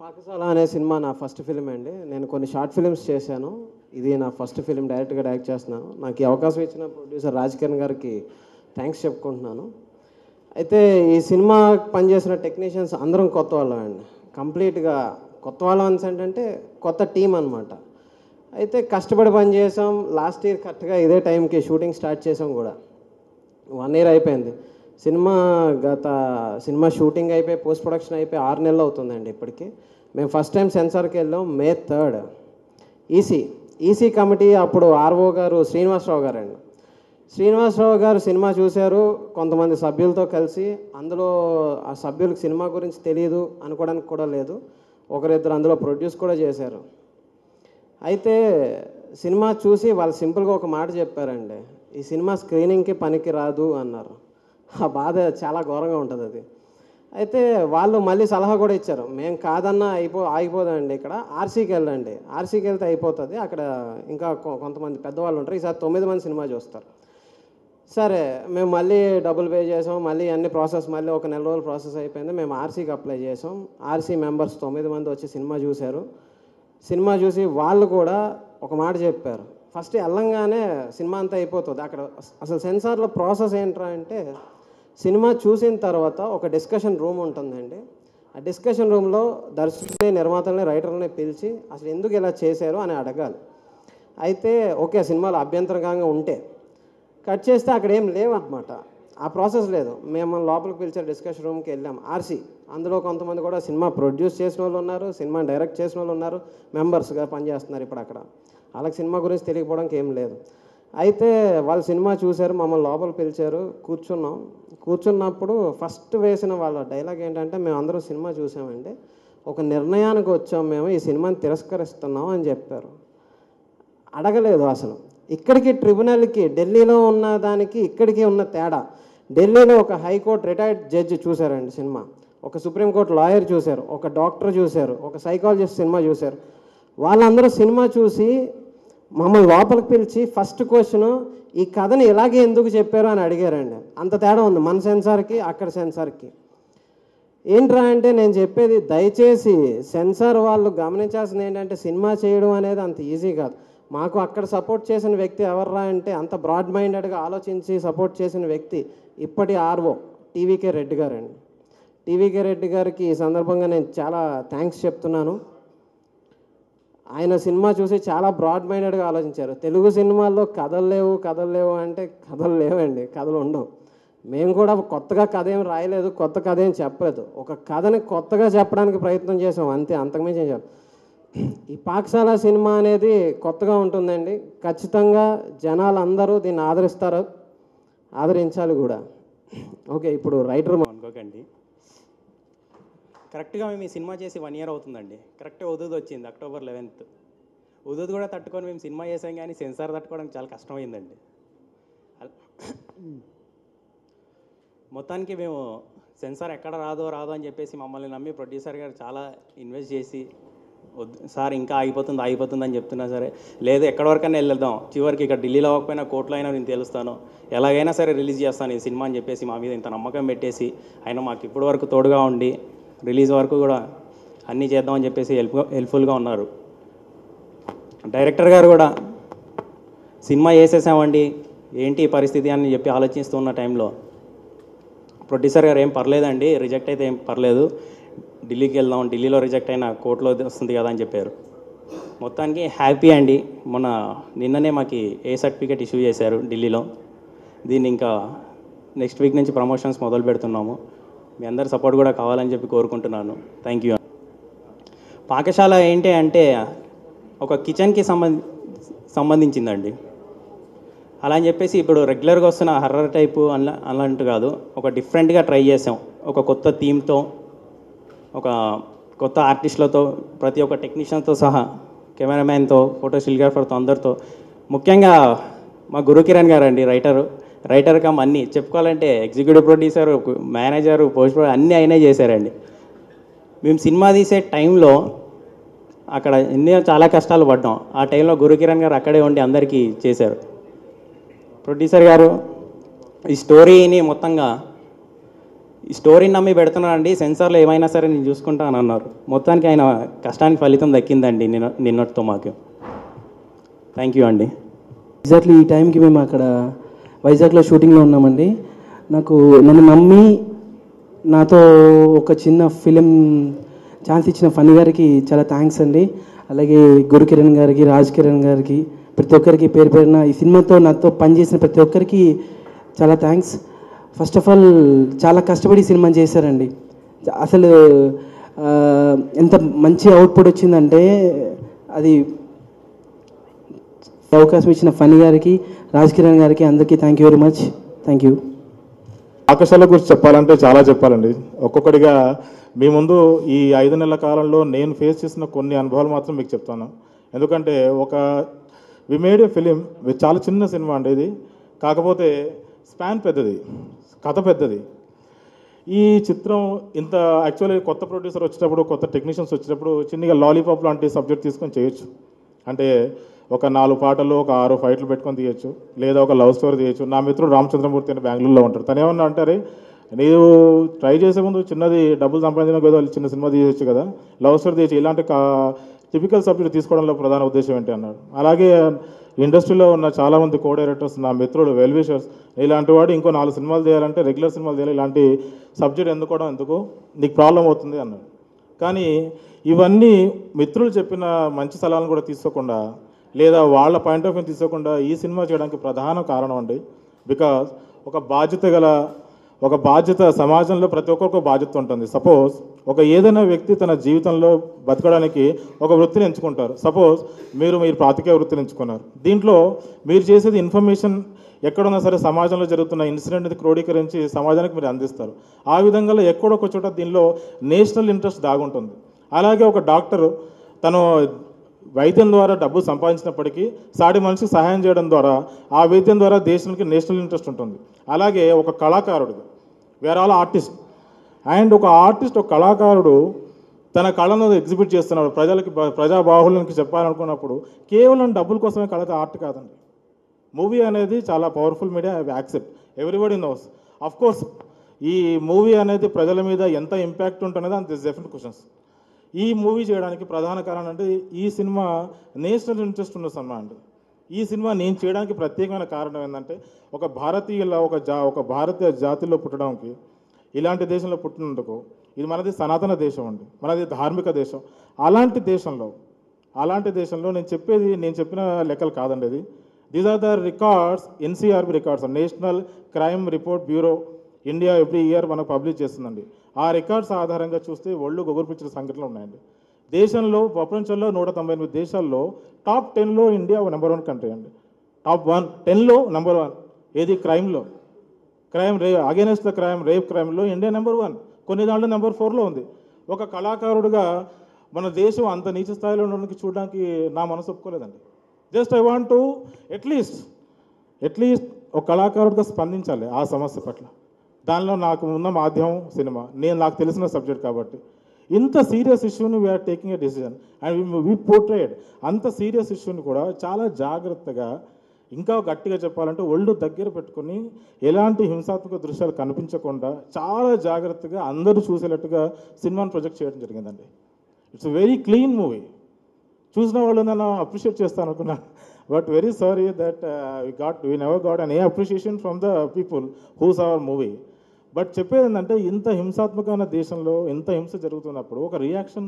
పాకశాల అనే సినిమా నా first film అండి. నేను కొన్ని షార్ట్ ఫిలిమ్స్ చేశాను. ఇది నా ఫస్ట్ ఫిలిం, డైరెక్ట్గా డైరెక్ట్ చేస్తున్నాను. నాకు ఈ అవకాశం ఇచ్చిన ప్రొడ్యూసర్ రాజ్ కిరణ్ గారికి థ్యాంక్స్ చెప్పుకుంటున్నాను. అయితే ఈ సినిమా పనిచేసిన టెక్నీషియన్స్ అందరం కొత్త వాళ్ళం అండి. కంప్లీట్గా కొత్త వాళ్ళం అంటే కొత్త టీం అనమాట. అయితే కష్టపడి పనిచేసాం. లాస్ట్ ఇయర్ కరెక్ట్గా ఇదే టైంకి షూటింగ్ స్టార్ట్ చేసాం కూడా. 1 year అయిపోయింది. సినిమా షూటింగ్ అయిపోయి పోస్ట్ ప్రొడక్షన్ అయిపోయి 6 నెలలు అవుతుందండి ఇప్పటికి. మేము ఫస్ట్ టైం సెన్సార్కి వెళ్ళాం May 3rd. ఈసీ కమిటీ అప్పుడు ఆర్ఓ గారు శ్రీనివాసరావు గారు అండి. శ్రీనివాసరావు గారు సినిమా చూశారు కొంతమంది సభ్యులతో కలిసి. అందులో ఆ సభ్యులకు సినిమా గురించి తెలియదు అనుకోవడానికి కూడా లేదు. ఒకరిద్దరు అందులో ప్రొడ్యూస్ కూడా చేశారు. అయితే సినిమా చూసి వాళ్ళు సింపుల్గా ఒక మాట చెప్పారండి, ఈ సినిమా స్క్రీనింగ్కి పనికి రాదు అన్నారు. ఆ బాధ చాలా ఘోరంగా ఉంటుంది అది. అయితే వాళ్ళు మళ్ళీ సలహా కూడా ఇచ్చారు, మేము కాదన్నా ఆగిపోదండి, ఇక్కడ ఆర్సీకి వెళ్ళండి, ఆర్సీకి వెళ్తే అయిపోతుంది, అక్కడ ఇంకా కొంతమంది పెద్దవాళ్ళు ఉంటారు, ఈసారి 9 మంది సినిమా చూస్తారు. సరే మేము మళ్ళీ డబ్బులు పే చేసాం, మళ్ళీ అన్ని ప్రాసెస్ మళ్ళీ ఒక నెల రోజులు ప్రాసెస్ అయిపోయింది. మేము ఆర్సీకి అప్లై చేసాం. ఆర్సీ మెంబర్స్ 9 మంది వచ్చి సినిమా చూశారు. సినిమా చూసి వాళ్ళు కూడా ఒక మాట చెప్పారు, ఫస్ట్ వెళ్ళంగానే సినిమా అంతా అయిపోతుంది. అక్కడ అసలు సెన్సార్లో ప్రాసెస్ ఏంట్రా అంటే, సినిమా చూసిన తర్వాత ఒక డిస్కషన్ రూమ్ ఉంటుందండి. ఆ డిస్కషన్ రూమ్లో దర్శకుల్ని, నిర్మాతల్ని, రైటర్ని పిలిచి అసలు ఎందుకు ఇలా చేశారు అని అడగాలి. అయితే ఓకే సినిమాలో అభ్యంతరంగా ఉంటే కట్ చేస్తే అక్కడ ఏం లేవన్నమాట, ఆ ప్రాసెస్ లేదు. మేము లోపలికి పిలిచారు, డిస్కషన్ రూమ్కి వెళ్ళాం. ఆర్సీ అందులో కొంతమంది కూడా సినిమా ప్రొడ్యూస్ చేసిన వాళ్ళు ఉన్నారు, సినిమా డైరెక్ట్ చేసిన వాళ్ళు ఉన్నారు, మెంబర్స్గా పనిచేస్తున్నారు ఇప్పుడు అక్కడ. వాళ్ళకి సినిమా గురించి తెలియకపోవడానికి ఏం లేదు. అయితే వాళ్ళు సినిమా చూశారు, మమ్మల్ని లోపల పిలిచారు, కూర్చున్నప్పుడు ఫస్ట్ వేసిన వాళ్ళ డైలాగ్ ఏంటంటే, మేము అందరూ సినిమా చూసామండి, ఒక నిర్ణయానికి వచ్చాం, మేము ఈ సినిమాని తిరస్కరిస్తున్నాం అని చెప్పారు. అడగలేదు అసలు. ఇక్కడికి ట్రిబ్యునల్కి ఢిల్లీలో ఉన్న దానికి ఇక్కడికి ఉన్న తేడా, ఢిల్లీలో ఒక హైకోర్టు రిటైర్డ్ జడ్జి చూశారండి సినిమా, ఒక సుప్రీంకోర్టు లాయర్ చూశారు, ఒక డాక్టర్ చూశారు, ఒక సైకాలజిస్ట్ సినిమా చూశారు. వాళ్ళందరూ సినిమా చూసి మమ్మల్ని లోపలికి పిలిచి ఫస్ట్ క్వశ్చన్, ఈ కథని ఇలాగే ఎందుకు చెప్పారు అని అడిగారండి. అంత తేడా ఉంది మన సెన్సార్కి అక్కడ సెన్సార్కి. ఏంట్రా అంటే నేను చెప్పేది, దయచేసి సెన్సార్ వాళ్ళు గమనించాల్సింది ఏంటంటే, సినిమా చేయడం అనేది అంత ఈజీ కాదు. మాకు అక్కడ సపోర్ట్ చేసిన వ్యక్తి ఎవర్రా అంటే, అంత బ్రాడ్ మైండెడ్గా ఆలోచించి సపోర్ట్ చేసిన వ్యక్తి ఇప్పటి ఆర్ఓ టీవీకే రెడ్డి గారండి. టీవీకే రెడ్డి గారికి ఈ సందర్భంగా నేను చాలా థ్యాంక్స్ చెప్తున్నాను. ఆయన సినిమా చూసి చాలా బ్రాడ్ మైండెడ్గా ఆలోచించారు. తెలుగు సినిమాల్లో కథలు లేవు అంటే కథలు లేవండి, కథలు ఉండవు. మేము కూడా కొత్తగా కథ ఏం రాయలేదు, కొత్త కథ ఏం చెప్పలేదు, ఒక కథని కొత్తగా చెప్పడానికి ప్రయత్నం చేసాం అంతే, అంతకుమించి ఏం చెప్పాలి. ఈ పాకశాల సినిమా అనేది కొత్తగా ఉంటుందండి. ఖచ్చితంగా జనాలు అందరూ దీన్ని ఆదరించాలి కూడా. ఓకే, ఇప్పుడు రైటర్ అనుకోకండి, కరెక్ట్గా మేము ఈ సినిమా చేసి 1 year అవుతుందండి. కరెక్ట్గా ఉదూద్ వచ్చింది October 11th. ఉదూద్ కూడా తట్టుకొని మేము సినిమా చేసాం, కానీ సెన్సార్ తట్టుకోవడం చాలా కష్టమైందండి. మొత్తానికి మేము సెన్సార్ ఎక్కడ రాదో అని చెప్పేసి మమ్మల్ని నమ్మి ప్రొడ్యూసర్ గారు చాలా ఇన్వెస్ట్ చేసి, సార్ ఇంకా ఆగిపోతుంది అని చెప్తున్నా సరే, లేదు ఎక్కడి వరకైనా వెళ్దాం, చివరికి ఇక్కడ ఢిల్లీలో అవ్వకపోయినా కోర్టులో అయినా నేను తెలుస్తాను, ఎలాగైనా సరే రిలీజ్ చేస్తాను ఈ సినిమా అని చెప్పేసి మా మీద ఇంత నమ్మకం పెట్టేసి, ఆయన మాకు ఇప్పటి వరకు తోడుగా ఉండి రిలీజ్ వరకు కూడా అన్నీ చేద్దామని చెప్పేసి హెల్ప్ఫుల్గా ఉన్నారు. డైరెక్టర్ గారు కూడా సినిమా చేసేసామండి ఏంటి పరిస్థితి అని చెప్పి ఆలోచిస్తున్న టైంలో ప్రొడ్యూసర్ గారు ఏం పర్లేదండి, రిజెక్ట్ అయితే ఏం పర్లేదు, ఢిల్లీకి వెళ్దాం, ఢిల్లీలో రిజెక్ట్ అయినా కోర్టులో వస్తుంది కదా అని చెప్పారు. మొత్తానికి హ్యాపీ అండి. నిన్ననే మాకు ఏ సర్టిఫికేట్ ఇష్యూ చేశారు ఢిల్లీలో. దీన్ని ఇంకా నెక్స్ట్ వీక్ నుంచి ప్రమోషన్స్ మొదలు పెడుతున్నాము. మీ అందరి సపోర్ట్ కూడా కావాలని చెప్పి కోరుకుంటున్నాను. Thank you. పాకశాల ఏంటి అంటే ఒక కిచెన్కి సంబంధించిందండి. అలా అని చెప్పేసి ఇప్పుడు రెగ్యులర్గా వస్తున్న హర్రర్ టైపు అలాంటి కాదు, ఒక డిఫరెంట్గా ట్రై చేసాం. ఒక కొత్త థీమ్తో, ఒక కొత్త ఆర్టిస్టులతో, ప్రతి ఒక్క టెక్నీషియన్తో సహా, కెమెరామ్యాన్తో, ఫోటో స్టిల్గ్రాఫర్తో, అందరితో. ముఖ్యంగా మా గురుకిరణ్ గారు అండి, రైటర్ కమ్ అన్నీ చెప్పుకోవాలంటే, executive producer, manager, post producer అన్నీ అయినా చేశారండి. మేము సినిమా తీసే టైంలో అక్కడ చాలా కష్టాలు పడ్డాం. ఆ టైంలో గురుకిరణ్ గారు అక్కడే ఉండి అందరికీ చేశారు. ప్రొడ్యూసర్ గారు ఈ స్టోరీని మొత్తంగా ఈ స్టోరీని నమ్మి పెడుతున్నానండి, సెన్సార్లో ఏమైనా సరే నేను చూసుకుంటా అని అన్నారు. మొత్తానికి ఆయన కష్టానికి ఫలితం దక్కిందండి నిన్నటితో మాకు. థ్యాంక్ యూ అండి. ఎగ్జాక్ట్లీ ఈ టైంకి మేము అక్కడ వైజాగ్లో షూటింగ్లో ఉన్నామండి. నన్ను నమ్మి నాతో ఒక చిన్న ఫిలిం ఛాన్స్ ఇచ్చిన ఫన్నీ గారికి చాలా థ్యాంక్స్ అండి. అలాగే గురు కిరణ్ గారికి, రాజ్ కిరణ్ గారికి, ప్రతి ఒక్కరికి పేరు పేరున ఈ సినిమాతో నాతో పనిచేసిన ప్రతి ఒక్కరికి చాలా థ్యాంక్స్. ఫస్ట్ ఆఫ్ ఆల్ చాలా కష్టపడి సినిమా చేశారండి. అసలు ఎంత మంచి అవుట్పుట్ వచ్చిందంటే అది అవకాశం ఇచ్చిన ఫన్నీ గారికి, రాజ్ కిరణ్ గారికి, అందరికీ thank you very much. Thank you. ఆకాశాల గురించి చెప్పాలంటే చాలా చెప్పాలండి. ఒక్కొక్కటిగా మీ ముందు ఈ 5 నెలల కాలంలో నేను ఫేస్ చేసిన కొన్ని అనుభవాలు మాత్రం మీకు చెప్తాను. ఎందుకంటే వి మేడ్ ఏ ఫిలిం, చాలా చిన్న సినిమా అండి ఇది. కాకపోతే స్పాన్ పెద్దది, కథ పెద్దది. ఈ చిత్రం ఇంత యాక్చువల్లీ కొత్త ప్రొడ్యూసర్ వచ్చేటప్పుడు, కొత్త టెక్నీషియన్స్ వచ్చేటప్పుడు చిన్నగా లాలీపాప్ లాంటి సబ్జెక్ట్ తీసుకొని చేయొచ్చు. అంటే ఒక 4 పాటలు, ఒక 6 ఫైట్లు పెట్టుకొని తీయచ్చు, లేదా ఒక లవ్ స్టోరీ తీయచ్చు. నా మిత్రుడు రామచంద్రమూర్తి అని బెంగళూరులో ఉంటాడు. తను ఏమన్నా అంటారే, నీవు ట్రై చేసే ముందు చిన్నది డబ్బులు సంపాదించిన కదా చిన్న సినిమా తీయచ్చు కదా, లవ్ స్టోరీ తీయచ్చు, ఇలాంటి టిపికల్ సబ్జెక్ట్ తీసుకోవడంలో ప్రధాన ఉద్దేశం ఏంటి అన్నాడు. అలాగే ఇండస్ట్రీలో ఉన్న చాలామంది కో డైరెక్టర్స్, నా మిత్రుడు వెల్విషర్స్, ఇలాంటి వాడు ఇంకో 4 సినిమాలు తీయాలంటే రెగ్యులర్ సినిమాలు తీయాలి, ఇలాంటి సబ్జెక్ట్ ఎందుకోవడం ఎందుకు, నీకు ప్రాబ్లం అవుతుంది అన్నాడు. కానీ ఇవన్నీ మిత్రులు చెప్పిన మంచి సలహాలను కూడా తీసుకోకుండా, లేదా వాళ్ళ పాయింట్ ఆఫ్ వ్యూ తీసుకోకుండా ఈ సినిమా చేయడానికి ప్రధాన కారణం అండి. బికాజ్ ఒక బాధ్యత సమాజంలో ప్రతి ఒక్కరికి బాధ్యత ఉంటుంది. సపోజ్ ఏదైనా వ్యక్తి తన జీవితంలో బతకడానికి ఒక వృత్తిని ఎంచుకుంటారు. సపోజ్ మీరు పాతికేయ వృత్తిని ఎంచుకున్నారు. దీంట్లో మీరు చేసేది ఇన్ఫర్మేషన్ ఎక్కడున్నా సరే సమాజంలో జరుగుతున్న ఇన్సిడెంట్ని క్రోడీకరించి సమాజానికి మీరు అందిస్తారు. ఆ విధంగా ఎక్కడొక చోట దీనిలో నేషనల్ ఇంట్రెస్ట్ దాగుంటుంది. అలాగే ఒక డాక్టరు తను వైద్యం ద్వారా డబ్బు సంపాదించినప్పటికీ సాటి మనిషికి సహాయం చేయడం ద్వారా ఆ వైద్యం ద్వారా దేశానికి నేషనల్ ఇంట్రెస్ట్ ఉంటుంది. అలాగే ఒక కళాకారుడు, వేరే ఆల్ ఆర్టిస్ట్, అండ్ ఒక కళాకారుడు తన కళను ఎగ్జిబిట్ చేస్తున్నాడు, ప్రజాబాహుల్యానికి చెప్పాలనుకున్నప్పుడు కేవలం డబ్బుల కోసమే కళ ఆర్ట్ కాదండి. మూవీ అనేది చాలా powerful media, accept everybody knows. Of course ఈ మూవీ అనేది ప్రజల మీద ఎంత ఇంపాక్ట్ ఉంటుందో అంత డెఫినెట్ క్వశ్చన్స్. ఈ మూవీ చేయడానికి ప్రధాన కారణం అంటే ఈ సినిమా నేషనల్ ఇంట్రెస్ట్ ఉన్న సినిమా అండి. ఈ సినిమా నేను చేయడానికి ప్రత్యేకమైన కారణం ఏంటంటే ఒక భారతీయ జాతిలో పుట్టడానికి, ఇలాంటి దేశంలో పుట్టినందుకు, ఇది మనది సనాతన దేశం అండి, మనది ధార్మిక దేశం. అలాంటి దేశంలో నేను చెప్పిన లెక్కలు కాదండి ఇది. These are the records, NCRB records, National Crime Report Bureau India every year మనకు పబ్లిష్ చేస్తుందండి. ఆ రికార్డ్స్ ఆధారంగా చూస్తే ఒళ్ళు గొగురుపిచ్చిన సంఘటనలు ఉన్నాయండి. ప్రపంచంలో 198 దేశాల్లో టాప్ 10లో ఇండియా నెంబర్ 1 కంట్రీ అండి. టాప్ 10లో నెంబర్ 1 ఏది క్రైమ్ అగైనెస్ట్ ద రేప్ క్రైమ్లో ఇండియా నెంబర్ 1, కొన్ని దాంట్లో నెంబర్ 4లో ఉంది. ఒక కళాకారుడిగా మన దేశం అంత నీచ స్థాయిలో ఉండడానికి చూడడానికి నా మనసు ఒప్పుకోలేదండి. Just I want to at least ఒక కళాకారుడిగా స్పందించాలి ఆ సమస్య పట్ల. దానిలో నాకు ఉన్న మాధ్యమం సినిమా, నాకు తెలిసిన సబ్జెక్ట్ కాబట్టి ఇంత సీరియస్ ఇష్యూని we are taking a decision and we portrayed. అంత సీరియస్ ఇష్యూని కూడా చాలా జాగ్రత్తగా, ఇంకా గట్టిగా చెప్పాలంటే ఒళ్ళు దగ్గర పెట్టుకుని ఎలాంటి హింసాత్మక దృశ్యాలు కనిపించకుండా చాలా జాగ్రత్తగా అందరూ చూసేటట్టుగా సినిమాని ప్రొజెక్ట్ చేయడం జరిగిందండి. It's very clean movie. చూసిన వాళ్ళు నన్ను అప్రిషియేట్ చేస్తాను అనుకున్నాను, but very sorry that we never got any appreciation from the people whose our movie. బట్ చెప్పేది ఏంటంటే ఇంత హింసాత్మకమైన దేశంలో ఇంత హింస జరుగుతున్నప్పుడు ఒక రియాక్షన్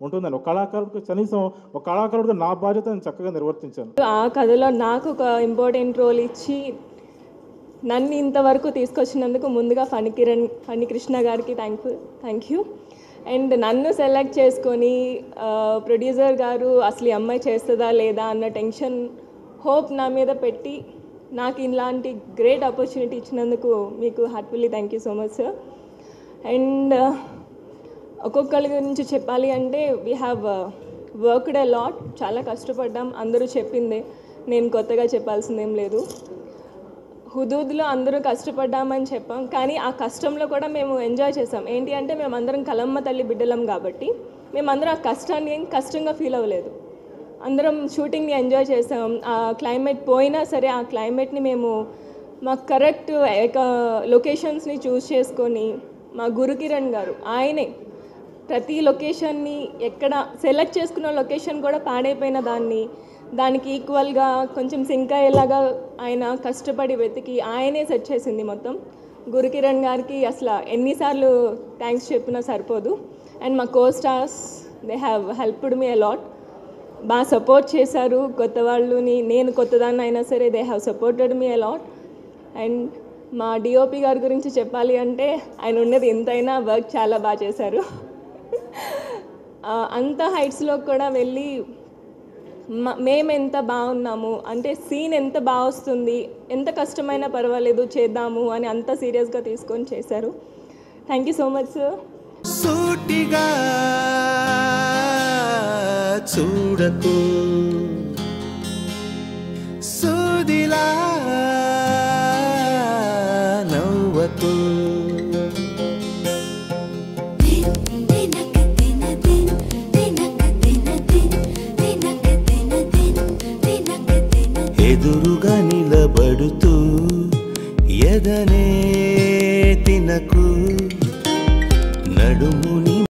ఉంటుందండి. ఒక కళాకారుడిగా నా బాధ్యత నేను చక్కగా నిర్వర్తించాను. ఆ కథలో నాకు ఒక ఇంపార్టెంట్ రోల్ ఇచ్చి నన్ను ఇంతవరకు తీసుకొచ్చినందుకు ముందుగా ఫణి కృష్ణ గారికి థ్యాంక్ యూ. అండ్ నన్ను సెలెక్ట్ చేసుకొని ప్రొడ్యూసర్ గారు అసలు ఈ అమ్మాయి చేస్తుందా లేదా అన్న టెన్షన్, హోప్ నా మీద పెట్టి నాకు ఇలాంటి గ్రేట్ ఆపర్చునిటీ ఇచ్చినందుకు మీకు heartfully thank you so much sir. And ఒక్కొక్కరి గురించి చెప్పాలి అంటే we have worked a lot, చాలా కష్టపడ్డాం. అందరూ చెప్పిందే, నేను కొత్తగా చెప్పాల్సిందేం లేదు. హుదూద్లో అందరూ కష్టపడ్డామని చెప్పాం, కానీ ఆ కష్టంలో కూడా మేము ఎంజాయ్ చేసాం. ఏంటి అంటే మేమందరం కలమ్మ తల్లి బిడ్డలం కాబట్టి మేమందరం ఆ కష్టాన్ని కష్టంగా ఫీల్ అవ్వలేదు. అందరం షూటింగ్ని ఎంజాయ్ చేసాం. ఆ క్లైమేట్ పోయినా సరే ఆ క్లైమేట్ని మేము మాకు కరెక్ట్ లొకేషన్స్ని చూస్ చేసుకొని మా గురుకిరణ్ గారు ఆయనే ప్రతి లొకేషన్ని ఎక్కడ సెలెక్ట్ చేసుకున్న లొకేషన్ కూడా పాడైపోయిన దానికి ఈక్వల్గా కొంచెం సింక్ అయ్యేలాగా ఆయన కష్టపడి వెతికి ఆయనే సెట్ చేసింది మొత్తం. గురుకిరణ్ గారికి అసలు ఎన్నిసార్లు థ్యాంక్స్ చెప్పినా సరిపోదు. అండ్ మా కో stars they have helped me a lot, బాగా సపోర్ట్ చేశారు. కొత్త వాళ్ళని, నేను కొత్తదాన్ని అయినా సరే they have supported me a lot. And మా డిఓపి గారి గురించి చెప్పాలి అంటే ఆయన ఉన్నది ఎంతైనా వర్క్ చాలా బాగా చేశారు. అంత హైట్స్లో కూడా వెళ్ళి మేము ఎంత బాగున్నాము అంటే సీన్ ఎంత బాగా వస్తుంది, ఎంత కష్టమైనా పర్వాలేదు చేద్దాము అని అంత సీరియస్గా తీసుకొని చేశారు. Thank you so much sir. సూటిగా చూడకు, సూదిలా నవ్వకు. ఎదురుగా నిలబడుతూ ఎదనే తినకు, నడుముని